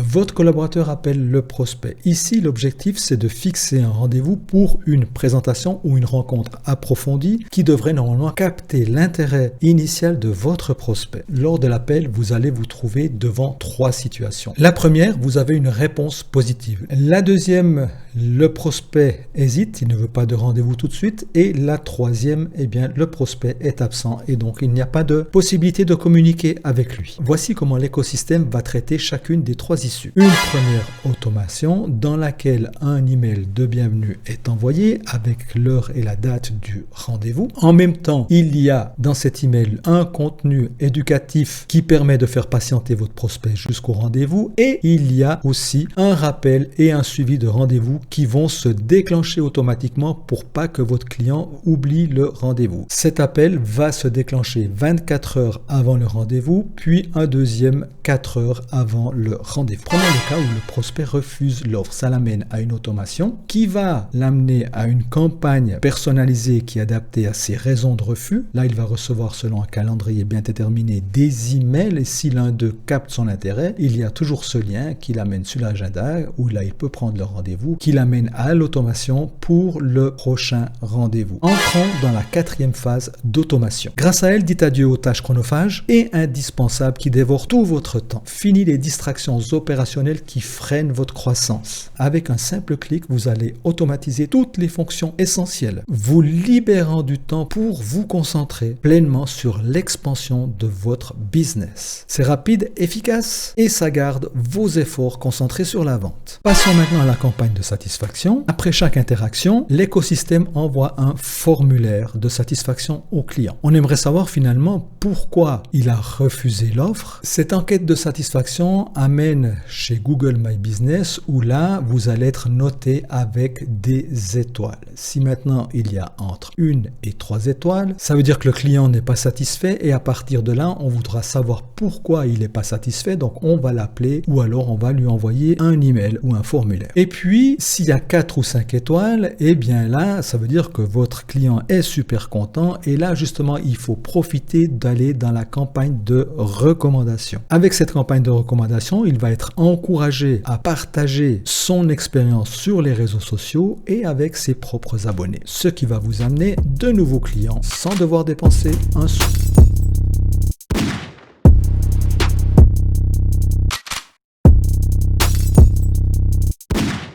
Votre collaborateur appelle le prospect. Ici, l'objectif, c'est de fixer un rendez-vous pour une présentation ou une rencontre approfondie qui devrait normalement capter l'intérêt initial de votre prospect. Lors de l'appel, vous allez vous trouver devant 3 situations. La première, vous avez une réponse positive. La deuxième, le prospect hésite, il ne veut pas de rendez-vous tout de suite. Et la troisième, eh bien, le prospect est absent et donc il n'y a pas de possibilité de communiquer avec lui. Voici comment l'écosystème va traiter chacune des 3 issues. Une première automation dans laquelle un email de bienvenue est envoyé avec l'heure et la date du rendez-vous. En même temps, il y a dans cet email un contenu éducatif qui permet de faire patienter votre prospect jusqu'au rendez-vous et il y a aussi un rappel et un suivi de rendez-vous qui vont se déclencher automatiquement pour pas que votre client oublie le rendez-vous. Cet appel va se déclencher 24 heures avant le rendez-vous, puis un deuxième 4 heures avant le rendez-vous. Prenons le cas où le prospect refuse l'offre. Ça l'amène à une automation qui va l'amener à une campagne personnalisée qui est adaptée à ses raisons de refus. Là, il va recevoir selon un calendrier bien déterminé des emails et si l'un d'eux capte son intérêt, il y a toujours ce lien qui l'amène sur l'agenda où là, il peut prendre le rendez-vous, qui l'amène à l'automation pour le prochain rendez-vous. Entrons dans la 4e phase d'automation. Grâce à elle, dites adieu aux tâches chronophages et indispensables qui dévorent tout votre temps. Fini les distractions opérationnelles qui freinent votre croissance. Avec un simple clic, vous allez automatiser toutes les fonctions essentielles, vous libérant du temps pour vous concentrer pleinement sur l'expansion de votre business. C'est rapide, efficace et ça garde vos efforts concentrés sur la vente. Passons maintenant à la campagne de satisfaction. Après chaque interaction, l'écosystème envoie un formulaire de satisfaction au client. On aimerait savoir finalement pourquoi il a refusé l'offre. Cette enquête de satisfaction amène chez Google My Business où là, vous allez être noté avec des étoiles. Si maintenant il y a entre 1 et 3 étoiles, ça veut dire que le client n'est pas satisfait et à partir de là, on voudra savoir pourquoi il n'est pas satisfait. Donc on va l'appeler ou alors on va lui envoyer un email ou un formulaire. Et puis, s'il y a 4 ou 5 étoiles, eh bien là, ça veut dire que votre client est super content et là, justement, il faut profiter d'aller dans la campagne de recommandation. Avec cette campagne de recommandation, il va être encouragé à partager son expérience sur les réseaux sociaux et avec ses propres abonnés, ce qui va vous amener de nouveaux clients sans devoir dépenser un sou.